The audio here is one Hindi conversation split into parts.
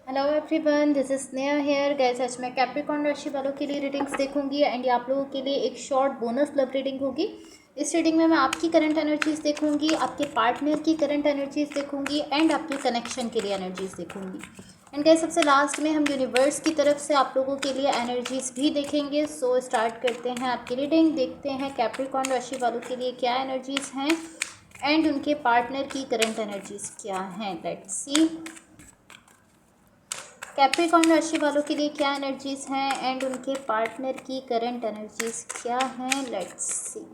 Hello everyone, this is Sneha here. Guys, आज मैं कैप्रिकॉर्न राशि वालों के लिए रीडिंग्स देखूंगी एंड ये आप लोगों के लिए एक शॉर्ट बोनस लव रीडिंग होगी। इस रीडिंग में मैं आपकी करंट एनर्जीज देखूंगी, आपके पार्टनर की करंट एनर्जीज देखूंगी एंड आपके कनेक्शन के लिए एनर्जीज देखूंगी। एंड गाइस, सबसे लास्ट में हम यूनिवर्स की तरफ से आप लोगों के लिए एनर्जीज भी देखेंगे। सो स्टार्ट करते हैं आपकी रीडिंग। देखते हैं कैप्रिकॉर्न राशि वालों के लिए क्या एनर्जीज हैं एंड उनके पार्टनर की करंट एनर्जीज क्या हैं। लेट्स सी कैप्रिकॉर्न राशि वालों के लिए क्या एनर्जीज हैं एंड उनके पार्टनर की करंट एनर्जीज क्या हैं। Let's see.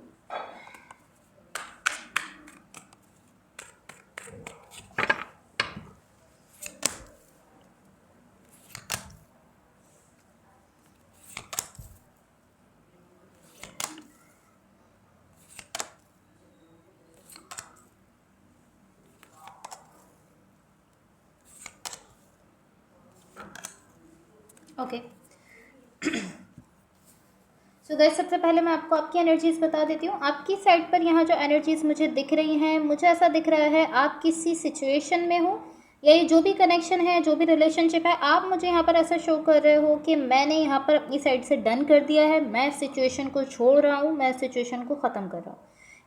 Okay, so guys, सबसे पहले मैं आपको आपकी एनर्जीज बता देती हूँ। आपकी साइड पर यहाँ जो एनर्जीज मुझे दिख रही हैं, मुझे ऐसा दिख रहा है आप किसी सिचुएशन में हो या ये जो भी कनेक्शन है, जो भी रिलेशनशिप है, आप मुझे यहाँ पर ऐसा शो कर रहे हो कि मैंने यहाँ पर अपनी साइड से डन कर दिया है, मैं सिचुएशन को छोड़ रहा हूँ, मैं सिचुएशन को ख़त्म कर रहा हूँ।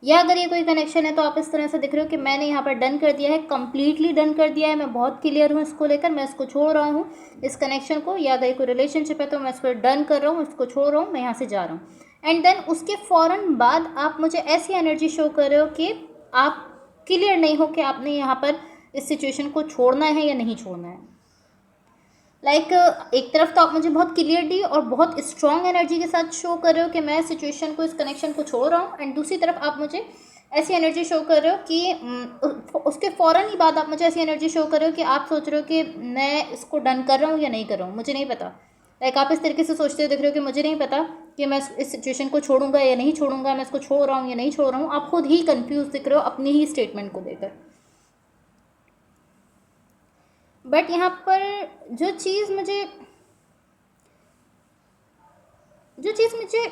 या अगर ये कोई कनेक्शन है तो आप इस तरह से दिख रहे हो कि मैंने यहाँ पर डन कर दिया है, कंप्लीटली डन कर दिया है, मैं बहुत क्लियर हूँ इसको लेकर, मैं इसको छोड़ रहा हूँ इस कनेक्शन को। या अगर कोई रिलेशनशिप है तो मैं इस पर डन कर रहा हूँ, इसको छोड़ रहा हूँ, मैं यहाँ से जा रहा हूँ। एंड देन उसके फ़ौरन बाद आप मुझे ऐसी एनर्जी शो कर रहे हो कि आप क्लियर नहीं हो कि आपने यहाँ पर इस सिचुएशन को छोड़ना है या नहीं छोड़ना है। एक तरफ तो आप मुझे बहुत क्लियरली और बहुत स्ट्रॉन्ग एनर्जी के साथ शो कर रहे हो कि मैं सिचुएशन को, इस कनेक्शन को छोड़ रहा हूँ, एंड दूसरी तरफ आप मुझे ऐसी एनर्जी शो कर रहे हो कि उसके फ़ौरन ही बाद आप मुझे ऐसी एनर्जी शो कर रहे हो कि आप सोच रहे हो कि मैं इसको डन कर रहा हूँ या नहीं कर रहा हूँ, मुझे नहीं पता। आप इस तरीके से सोचते हुए दिख रहे हो कि मुझे नहीं पता कि मैं इस सिचुएशन को छोड़ूंगा या नहीं छोड़ूंगा, मैं इसको छोड़ रहा हूँ या नहीं छोड़ रहा हूँ। आप खुद ही कंफ्यूज दिख रहे हो अपनी ही स्टेटमेंट को लेकर। बट यहाँ पर जो चीज़ मुझे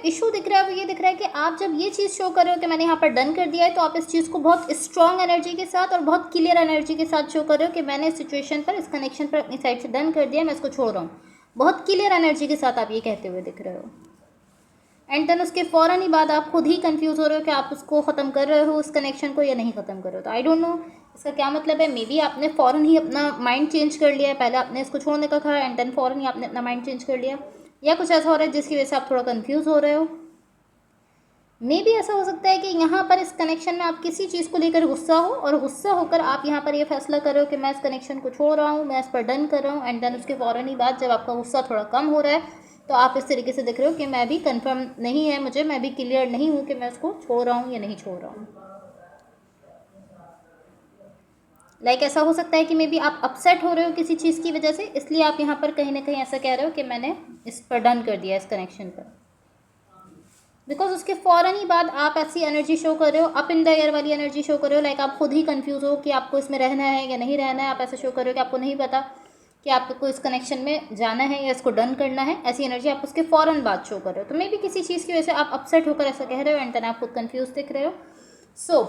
इशू दिख रहा है वो ये दिख रहा है कि आप जब ये चीज़ शो कर रहे हो कि मैंने यहाँ पर डन कर दिया है, तो आप इस चीज़ को बहुत स्ट्रॉन्ग एनर्जी के साथ और बहुत क्लियर एनर्जी के साथ शो कर रहे हो कि मैंने इस सिचुएशन पर, इस कनेक्शन पर अपनी साइड से डन कर दिया है, मैं इसको छोड़ रहा हूँ। बहुत क्लियर एनर्जी के साथ आप ये कहते हुए दिख रहे हो। एंड देन उसके फ़ौरन ही बाद आप खुद ही कंफ्यूज हो रहे हो कि आप उसको ख़त्म कर रहे हो, उस कनेक्शन को, या नहीं ख़त्म कर रहे हो। तो आई डोंट नो इसका क्या मतलब है। मे बी आपने फ़ौरन ही अपना माइंड चेंज कर लिया है, पहले आपने इसको छोड़ने का कहा एंड देन फ़ौरन ही आपने अपना माइंड चेंज कर लिया, या कुछ ऐसा हो रहा है जिसकी वजह से आप थोड़ा कंफ्यूज हो रहे हो। मे बी ऐसा हो सकता है कि यहाँ पर इस कनेक्शन में आप किसी चीज़ को लेकर गुस्सा हो, और गुस्सा होकर आप यहाँ पर ये फैसला कर रहे हो कि मैं इस कनेक्शन को छोड़ रहा हूँ, मैं इस पर डन कर रहा हूँ। एंड देन उसके फ़ौरन ही बाद जब आपका गुस्सा थोड़ा कम हो रहा है तो आप इस तरीके से दिख रहे हो कि मैं भी कंफर्म नहीं है मुझे, मैं भी क्लियर नहीं हूँ कि मैं उसको छोड़ रहा हूँ या नहीं छोड़ रहा हूँ। ऐसा हो सकता है कि मे बी आप अपसेट हो रहे हो किसी चीज़ की वजह से, इसलिए आप यहाँ पर कहीं ना कहीं ऐसा कह रहे हो कि मैंने इस पर डन कर दिया, इस कनेक्शन पर। बिकॉज उसके फ़ौरन ही बाद आप ऐसी एनर्जी शो कर रहे हो, अप इन द एयर वाली एनर्जी शो कर रहे हो। आप खुद ही कंफ्यूज हो कि आपको इसमें रहना है या नहीं रहना है। आप ऐसा शो कर रहे हो कि आपको नहीं पता कि आपको इस कनेक्शन में जाना है या इसको डन करना है। ऐसी एनर्जी आप उसके फ़ौरन बाद शो कर रहे हो। तो मे भी किसी चीज़ की वजह से आप अपसेट होकर ऐसा कह रहे हो एंड देन आप खुद कन्फ्यूज दिख रहे हो। सो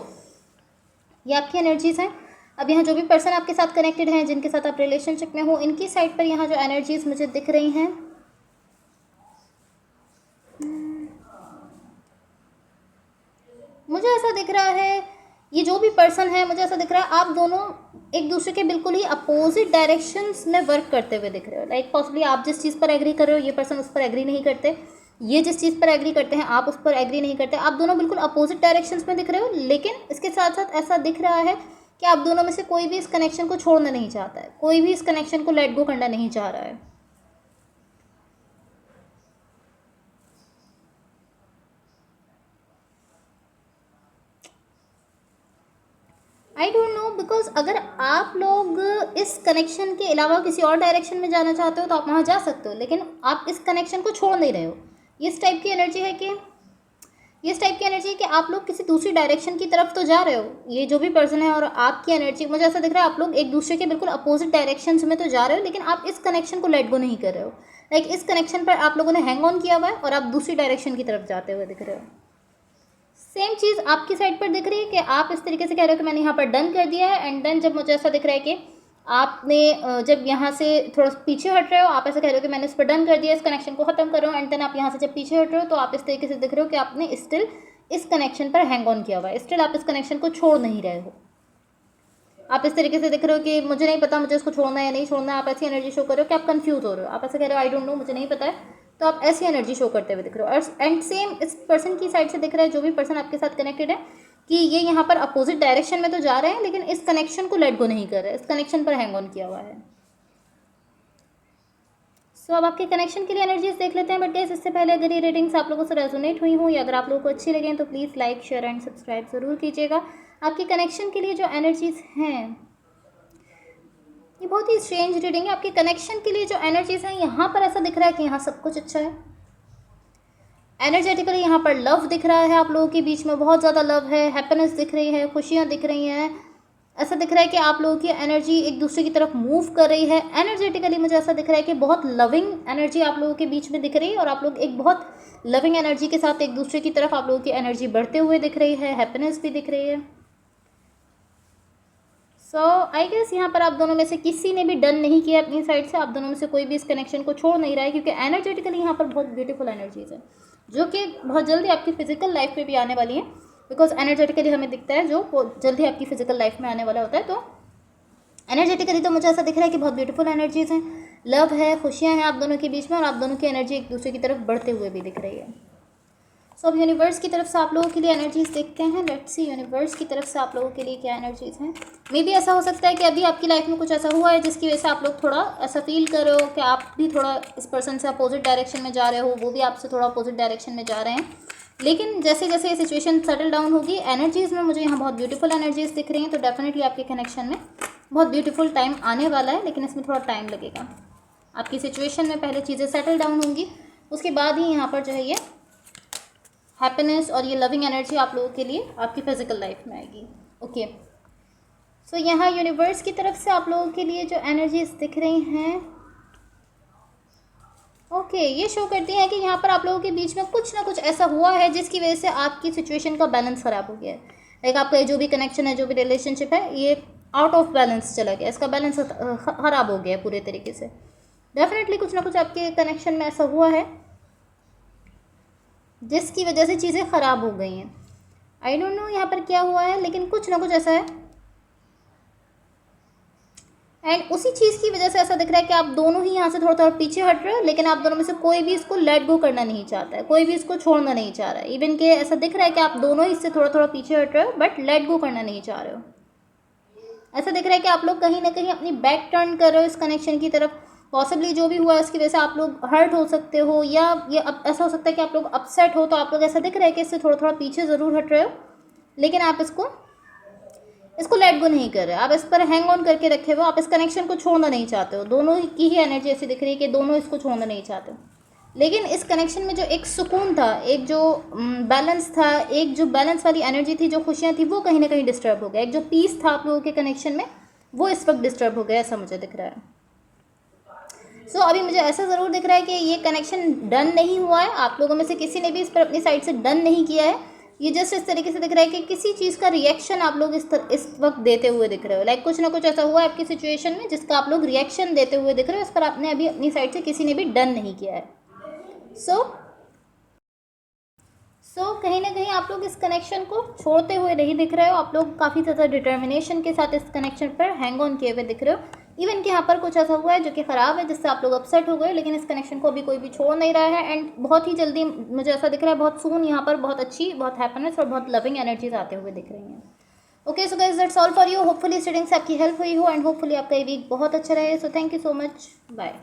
ये आपकी एनर्जीज़ हैं। अब यहाँ जो भी पर्सन आपके साथ कनेक्टेड हैं, जिनके साथ आप रिलेशनशिप में हो, इनकी साइड पर यहाँ जो एनर्जीज़ मुझे दिख रही हैं, मुझे ऐसा दिख रहा है, ये जो भी पर्सन है, मुझे ऐसा दिख रहा है आप दोनों एक दूसरे के बिल्कुल ही अपोजिट डायरेक्शंस में वर्क करते हुए दिख रहे हो। पॉसिबली आप जिस चीज़ पर एग्री कर रहे हो, ये पर्सन उस पर एग्री नहीं करते, ये जिस चीज़ पर एग्री करते हैं आप उस पर एग्री नहीं करते। आप दोनों बिल्कुल अपोजिट डायरेक्शंस में दिख रहे हो, लेकिन इसके साथ साथ ऐसा दिख रहा है कि आप दोनों में से कोई भी इस कनेक्शन को छोड़ना नहीं चाहता है, कोई भी इस कनेक्शन को लेट गो करना नहीं चाह रहा है। आई डोंट नो, बिकॉज अगर आप लोग इस कनेक्शन के अलावा किसी और डायरेक्शन में जाना चाहते हो तो आप वहाँ जा सकते हो, लेकिन आप इस कनेक्शन को छोड़ नहीं रहे हो। इस टाइप की एनर्जी है कि आप लोग किसी दूसरी डायरेक्शन की तरफ तो जा रहे हो, ये जो भी पर्सन है, और आपकी एनर्जी मुझे ऐसा दिख रहा है आप लोग एक दूसरे के बिल्कुल अपोजिट डायरेक्शन में तो जा रहे हो, लेकिन आप इस कनेक्शन को लेट गो नहीं कर रहे हो। इस कनेक्शन पर आप लोगों ने हैंग ऑन किया हुआ है और आप दूसरी डायरेक्शन की तरफ जाते हुए दिख रहे हो। सेम चीज़ आपकी साइड पर दिख रही है कि आप इस तरीके से कह रहे हो कि मैंने यहाँ पर डन कर दिया है, एंड देन जब मुझे ऐसा दिख रहा है कि आपने जब यहाँ से थोड़ा पीछे हट रहे हो, आप ऐसा कह रहे हो कि मैंने इस पर डन कर दिया, इस कनेक्शन को ख़त्म कर रहा हूँ, एंड देन आप यहाँ से जब पीछे हट रहे हो तो आप इस तरीके से दिख रहे हो कि आपने स्टिल इस कनेक्शन पर हैंग ऑन किया हुआ है, स्टिल आप इस कनेक्शन को छोड़ नहीं रहे हो। आप इस तरीके से दिख रहे हो कि मुझे नहीं पता मुझे इसको छोड़ना है या नहीं छोड़ना है। आप ऐसी एनर्जी शो कर रहे हो कि आप कंफ्यूज हो रहे हो, आप ऐसा कह रहे हो आई डोंट नो, मुझे नहीं पता है, तो आप ऐसी एनर्जी शो करते हुए दिख रहे हो। एंड सेम इस पर्सन की साइड से दिख रहा है, जो भी पर्सन आपके साथ कनेक्टेड है, कि ये यहाँ पर अपोजिट डायरेक्शन में तो जा रहे हैं लेकिन इस कनेक्शन को लेट गो नहीं कर रहे, इस कनेक्शन पर हैंग ऑन किया हुआ है। सो अब आपके कनेक्शन के लिए एनर्जीज देख लेते हैं। बट गाइस, इससे पहले अगर ये रीडिंग्स आप लोगों से रेजोनेट हुई हो या अगर आप लोगों को अच्छी लगे तो please like, share and subscribe ज़रूर कीजिएगा। आपके कनेक्शन के लिए जो एनर्जीज हैं, ये बहुत ही स्ट्रेंज रीडिंग है। आपके कनेक्शन के लिए जो एनर्जीज हैं, यहाँ पर ऐसा दिख रहा है कि यहाँ सब कुछ अच्छा है। एनर्जेटिकली यहाँ पर लव दिख रहा है, आप लोगों के बीच में बहुत ज़्यादा लव है, हैप्पीनेस दिख रही है, खुशियाँ दिख रही हैं। ऐसा दिख रहा है कि आप लोगों की एनर्जी एक दूसरे की तरफ मूव कर रही है। एनर्जेटिकली मुझे ऐसा दिख रहा है कि बहुत लविंग एनर्जी आप लोगों के बीच में दिख रही है और आप लोग एक बहुत लविंग एनर्जी के साथ एक दूसरे की तरफ आप लोगों की एनर्जी बढ़ते हुए दिख रही है, हैप्पीनेस भी दिख रही है। सो आई गेस यहाँ पर आप दोनों में से किसी ने भी डन नहीं किया अपनी साइड से, आप दोनों में से कोई भी इस कनेक्शन को छोड़ नहीं रहा है, क्योंकि एनर्जेटिकली यहाँ पर बहुत ब्यूटीफुल एनर्जीज है जो कि बहुत जल्दी आपकी फिजिकल लाइफ में भी आने वाली है। बिकॉज एनर्जेटिकली हमें दिखता है जो जल्दी आपकी फिजिकल लाइफ में आने वाला होता है। तो एनर्जेटिकली तो मुझे ऐसा दिख रहा है कि बहुत ब्यूटीफुल एनर्जीज हैं, लव है, खुशियाँ हैं आप दोनों के बीच में, और आप दोनों की एनर्जी एक दूसरे की तरफ बढ़ते हुए भी दिख रही है। सो अब यूनिवर्स की तरफ से आप लोगों के लिए एनर्जीज देखते हैं। लेट्स सी यूनिवर्स की तरफ से आप लोगों के लिए क्या एनर्जीज हैं। मे बी ऐसा हो सकता है कि अभी आपकी लाइफ में कुछ ऐसा हुआ है जिसकी वजह से आप लोग थोड़ा ऐसा फील कर रहे हो कि आप भी थोड़ा इस पर्सन से अपोजिट डायरेक्शन में जा रहे हो, वो भी आपसे थोड़ा अपोजिट डायरेक्शन में जा रहे हैं। लेकिन जैसे जैसे ये सिचुएशन सेटल डाउन होगी, एनर्जीज़ में मुझे यहाँ बहुत ब्यूटीफुल एनर्जीज दिख रही हैं। तो डेफिनेटली आपके कनेक्शन में बहुत ब्यूटीफुल टाइम आने वाला है, लेकिन इसमें थोड़ा टाइम लगेगा। आपकी सिचुएशन में पहले चीज़ें सेटल डाउन होंगी, उसके बाद ही यहाँ पर जो है ये हैप्पीनेस और ये लविंग एनर्जी आप लोगों के लिए आपकी फिजिकल लाइफ में आएगी। ओके, सो यहाँ यूनिवर्स की तरफ से आप लोगों के लिए जो एनर्जीज दिख रही हैं, ओके, ये शो करती हैं कि यहाँ पर आप लोगों के बीच में कुछ ना कुछ ऐसा हुआ है जिसकी वजह से आपकी सिचुएशन का बैलेंस ख़राब हो गया है। लाइक आपका जो भी कनेक्शन है, जो भी रिलेशनशिप है, ये आउट ऑफ बैलेंस चला गया, इसका बैलेंस ख़राब हो गया पूरे तरीके से। डेफिनेटली कुछ ना कुछ आपके कनेक्शन में ऐसा हुआ है जिसकी वजह से चीज़ें ख़राब हो गई हैं। आई डोंट नो यहाँ पर क्या हुआ है, लेकिन कुछ ना कुछ ऐसा है। एंड उसी चीज़ की वजह से ऐसा दिख रहा है कि आप दोनों ही यहाँ से थोड़ा थोड़ा पीछे हट रहे हो, लेकिन आप दोनों में से कोई भी इसको लेट गो करना नहीं चाहता है, कोई भी इसको छोड़ना नहीं चाह रहा है। इवन कि ऐसा दिख रहा है कि आप दोनों ही इससे थोड़ा थोड़ा पीछे हट रहे हो, बट लेट गो करना नहीं चाह रहे हो। ऐसा दिख रहा है कि आप लोग कहीं ना कहीं अपनी बैक टर्न कर रहे हो इस कनेक्शन की तरफ। पॉसिबली जो भी हुआ है उसकी वजह से आप लोग हर्ट हो सकते हो, या ये ऐसा हो सकता है कि आप लोग अपसेट हो, तो आप लोग ऐसा दिख रहा है कि इससे थोड़ा थोड़ा पीछे ज़रूर हट रहे हो, लेकिन आप इसको लेट गो नहीं कर रहे, आप इस पर हैंग ऑन करके रखे हो, आप इस कनेक्शन को छोड़ना नहीं चाहते हो। दोनों की ही एनर्जी ऐसी दिख रही है कि दोनों इसको छोड़ना नहीं चाहते हो। लेकिन इस कनेक्शन में जो एक सुकून था, एक जो बैलेंस था, एक जो बैलेंस वाली एनर्जी थी, जो खुशियाँ थी, वो कहीं ना कहीं डिस्टर्ब हो गया। एक जो पीस था आप लोगों के कनेक्शन में, वो इस वक्त डिस्टर्ब हो गया, ऐसा मुझे दिख रहा है। सो अभी मुझे ऐसा ज़रूर दिख रहा है कि ये कनेक्शन डन नहीं हुआ है, आप लोगों में से किसी ने भी इस पर अपनी साइड से डन नहीं किया है। ये जस्ट इस तरीके से दिख रहा है कि किसी चीज़ का रिएक्शन आप लोग इस वक्त देते हुए दिख रहे हो। लाइक कुछ ना कुछ ऐसा हुआ है आपकी सिचुएशन में जिसका आप लोग रिएक्शन देते हुए दिख रहे हो, इस पर आपने अभी अपनी साइड से किसी ने भी डन नहीं किया है। सो कहीं ना कहीं आप लोग इस कनेक्शन को छोड़ते हुए नहीं दिख रहे हो, आप लोग काफ़ी ज़्यादा डिटर्मिनेशन के साथ इस कनेक्शन पर हैंग ऑन किए हुए दिख रहे हो। इवन कि यहाँ पर कुछ ऐसा हुआ है जो कि ख़राब है, जिससे आप लोग अपसेट हो गए, लेकिन इस कनेक्शन को अभी कोई भी छोड़ नहीं रहा है। एंड बहुत ही जल्दी मुझे ऐसा दिख रहा है, बहुत सून यहाँ पर बहुत अच्छी, बहुत हैप्पीनेस और बहुत लविंग एनर्जीज आते हुए दिख रही हैं। Okay, so guys, that's all for you. Hopefully इस रीडिंग से आपकी हेल्प हुई हो, एंड होपफुली आपका ये वीक बहुत अच्छा रहे। So thank you so much, bye.